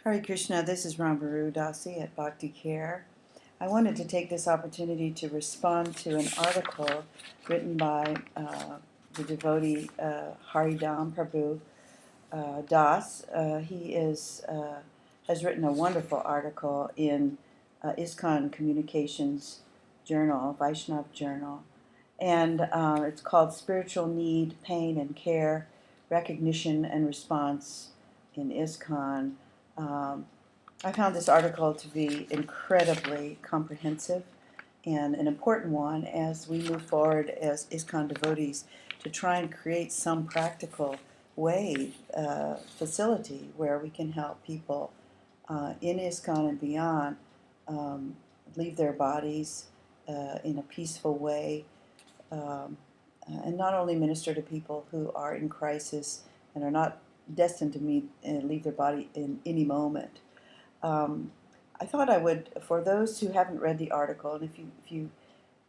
Hare Krishna, this is Rambhoru Dasi at Bhakti Care. I wanted to take this opportunity to respond to an article written by the devotee Hari Dham Prabhu Das. Has written a wonderful article in ISKCON Communications Journal, Vaishnava Journal, and it's called Spiritual Need, Pain, and Care, Recognition and Response in ISKCON. I found this article to be incredibly comprehensive and an important one as we move forward as ISKCON devotees to try and create some practical way, facility where we can help people in ISKCON and beyond leave their bodies in a peaceful way, um, and not only minister to people who are in crisis and are not destined to leave their body in any moment. I thought I would, for those who haven't read the article, and if you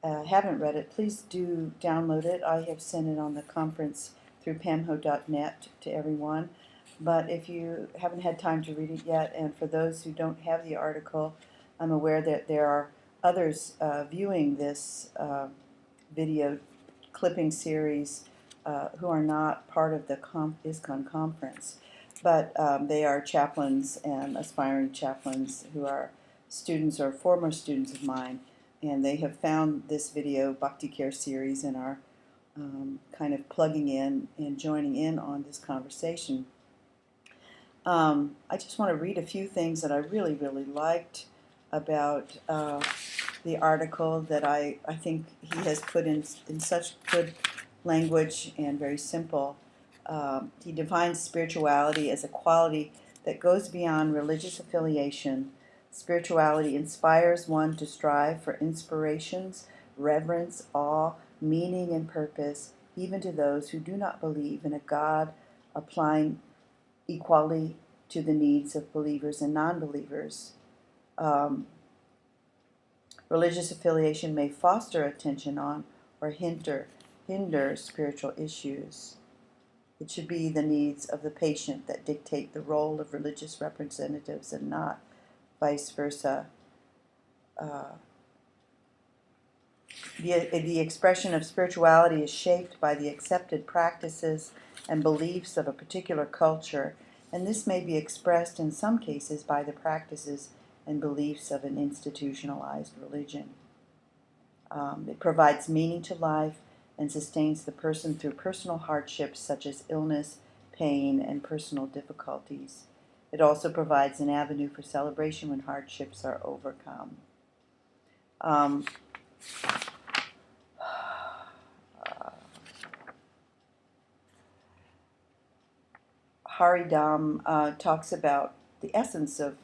haven't read it, please do download it. I have sent it on the conference through pamho.net to everyone. But if you haven't had time to read it yet, and for those who don't have the article, I'm aware that there are others viewing this video clipping series who are not part of the ISKCON conference, but they are chaplains and aspiring chaplains who are students or former students of mine, and they have found this video Bhakti Care series and are kind of plugging in and joining in on this conversation. I just want to read a few things that I really, really liked about the article that I think he has put in such good language and very simple. He defines spirituality as a quality that goes beyond religious affiliation. Spirituality inspires one to strive for inspirations, reverence, awe, meaning, and purpose, even to those who do not believe in a God, applying equality to the needs of believers and non-believers. Religious affiliation may foster attention on or hinder spiritual issues. It should be the needs of the patient that dictate the role of religious representatives and not vice versa. The expression of spirituality is shaped by the accepted practices and beliefs of a particular culture, and this may be expressed in some cases by the practices and beliefs of an institutionalized religion. It provides meaning to life and sustains the person through personal hardships such as illness, pain, and personal difficulties. It also provides an avenue for celebration when hardships are overcome. Hari Dham talks about the essence of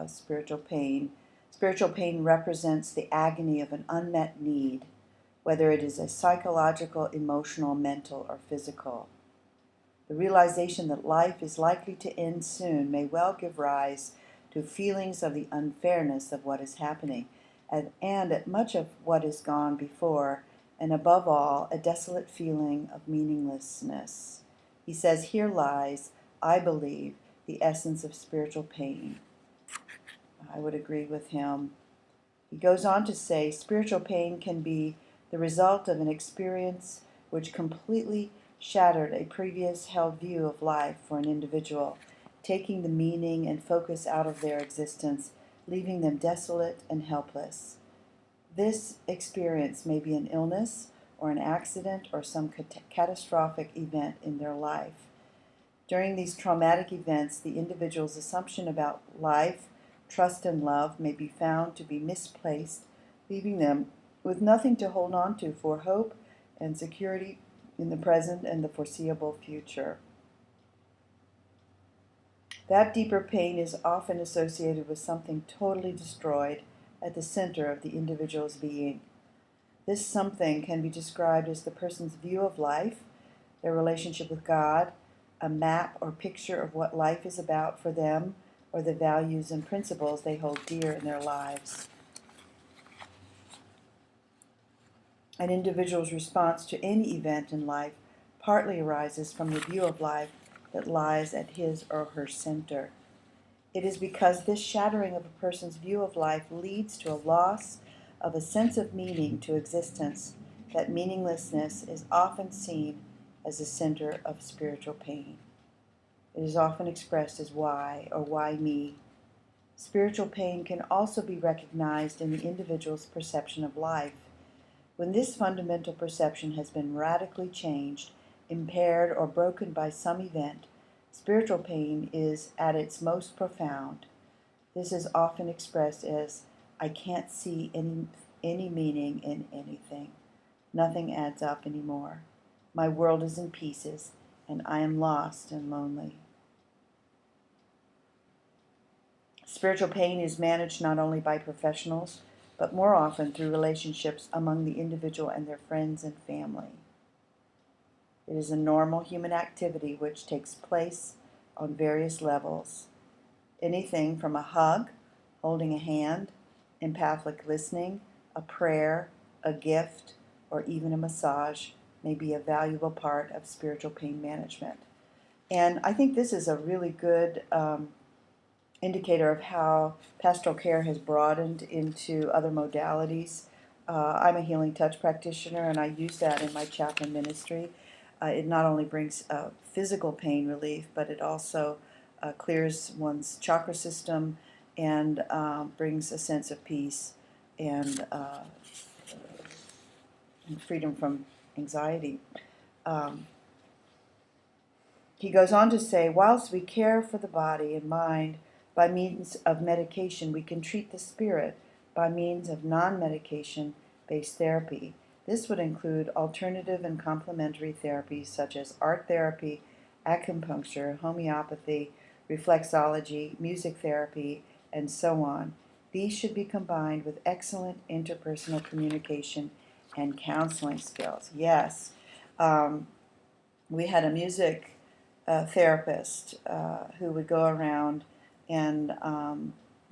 spiritual pain. Spiritual pain represents the agony of an unmet need, whether it is a psychological, emotional, mental, or physical. The realization that life is likely to end soon may well give rise to feelings of the unfairness of what is happening, and at much of what is gone before, and above all, a desolate feeling of meaninglessness. He says, here lies, I believe, the essence of spiritual pain. I would agree with him. He goes on to say, spiritual pain can be the result of an experience which completely shattered a previous held view of life for an individual, taking the meaning and focus out of their existence, leaving them desolate and helpless. This experience may be an illness or an accident or some catastrophic event in their life. During these traumatic events, the individual's assumption about life, trust, and love may be found to be misplaced, leaving them with nothing to hold on to for hope and security in the present and the foreseeable future. That deeper pain is often associated with something totally destroyed at the center of the individual's being. This something can be described as the person's view of life, their relationship with God, a map or picture of what life is about for them, or the values and principles they hold dear in their lives. An individual's response to any event in life partly arises from the view of life that lies at his or her center. It is because this shattering of a person's view of life leads to a loss of a sense of meaning to existence that meaninglessness is often seen as the center of spiritual pain. It is often expressed as why or why me. Spiritual pain can also be recognized in the individual's perception of life. When this fundamental perception has been radically changed, impaired, or broken by some event, spiritual pain is at its most profound. This is often expressed as, I can't see any meaning in anything. Nothing adds up anymore. My world is in pieces, and I am lost and lonely. Spiritual pain is managed not only by professionals, but more often through relationships among the individual and their friends and family. It is a normal human activity which takes place on various levels. Anything from a hug, holding a hand, empathic listening, a prayer, a gift, or even a massage may be a valuable part of spiritual pain management. And I think this is a really good indicator of how pastoral care has broadened into other modalities. I'm a healing touch practitioner, and I use that in my chaplain ministry. It not only brings physical pain relief, but it also clears one's chakra system and brings a sense of peace and freedom from anxiety. He goes on to say, whilst we care for the body and mind by means of medication, we can treat the spirit by means of non-medication based therapy. This would include alternative and complementary therapies such as art therapy, acupuncture, homeopathy, reflexology, music therapy, and so on. These should be combined with excellent interpersonal communication and counseling skills. Yes, we had a music therapist who would go around and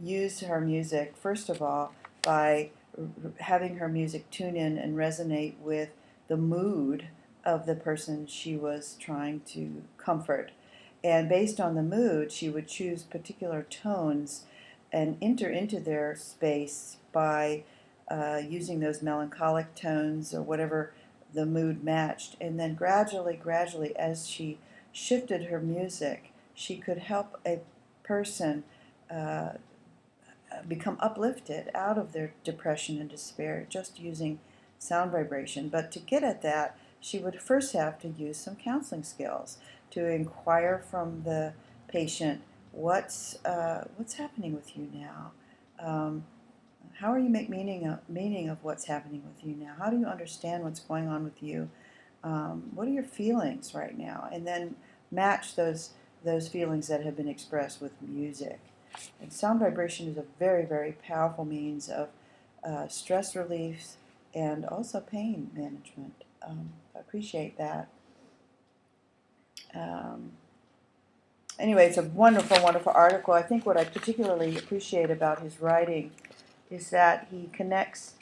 use her music, first of all, by having her music tune in and resonate with the mood of the person she was trying to comfort. And based on the mood, she would choose particular tones and enter into their space by using those melancholic tones or whatever the mood matched. And then gradually, as she shifted her music, she could help a person become uplifted out of their depression and despair just using sound vibration. But to get at that, she would first have to use some counseling skills to inquire from the patient, what's happening with you now? How are you make meaning of what's happening with you now? How do you understand what's going on with you? What are your feelings right now? And then match those feelings that have been expressed with music. And sound vibration is a very, very powerful means of stress relief and also pain management. I appreciate that. Anyway, it's a wonderful, wonderful article. I think what I particularly appreciate about his writing is that he connects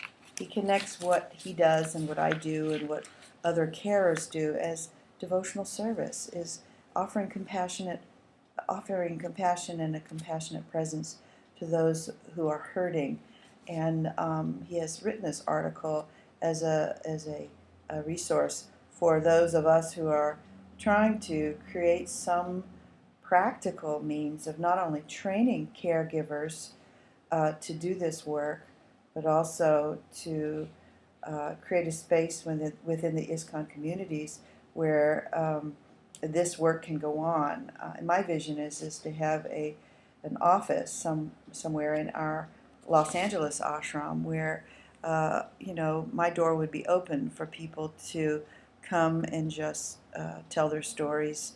what he does and what I do and what other carers do as devotional service, is offering compassion and a compassionate presence to those who are hurting. And he has written this article as a resource for those of us who are trying to create some practical means of not only training caregivers to do this work, but also to create a space within the ISKCON communities where this work can go on. And my vision is to have an office somewhere in our Los Angeles ashram where my door would be open for people to come and just tell their stories.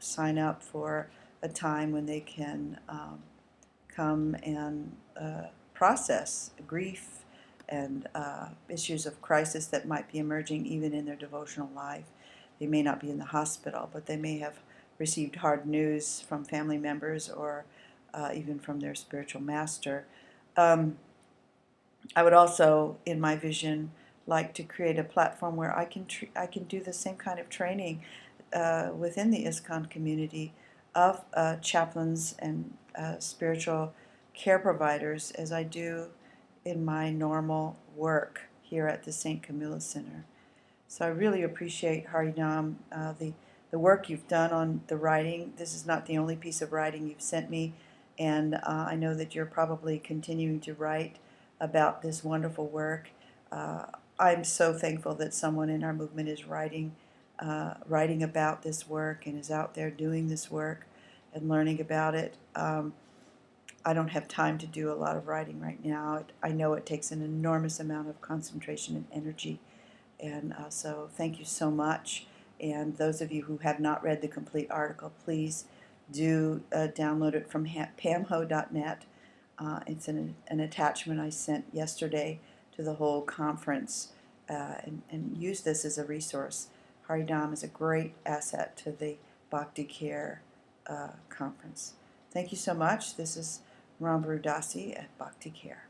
Sign up for a time when they can come and process grief and issues of crisis that might be emerging even in their devotional life. They may not be in the hospital, but they may have received hard news from family members or even from their spiritual master. I would also, in my vision, like to create a platform where I can do the same kind of training within the ISKCON community of chaplains and spiritual care providers as I do in my normal work here at the St. Camilla Center. So I really appreciate, Hari Dham, the work you've done on the writing. This is not the only piece of writing you've sent me, and I know that you're probably continuing to write about this wonderful work. I'm so thankful that someone in our movement is writing about this work and is out there doing this work and learning about it. I don't have time to do a lot of writing right now. I know it takes an enormous amount of concentration and energy, and so thank you so much. And those of you who have not read the complete article, please do download it from pamho.net. It's an attachment I sent yesterday to the whole conference, and use this as a resource. Hari Dham is a great asset to the Bhakti Care conference. Thank you so much. This is Rambhoru at Bhakti Care.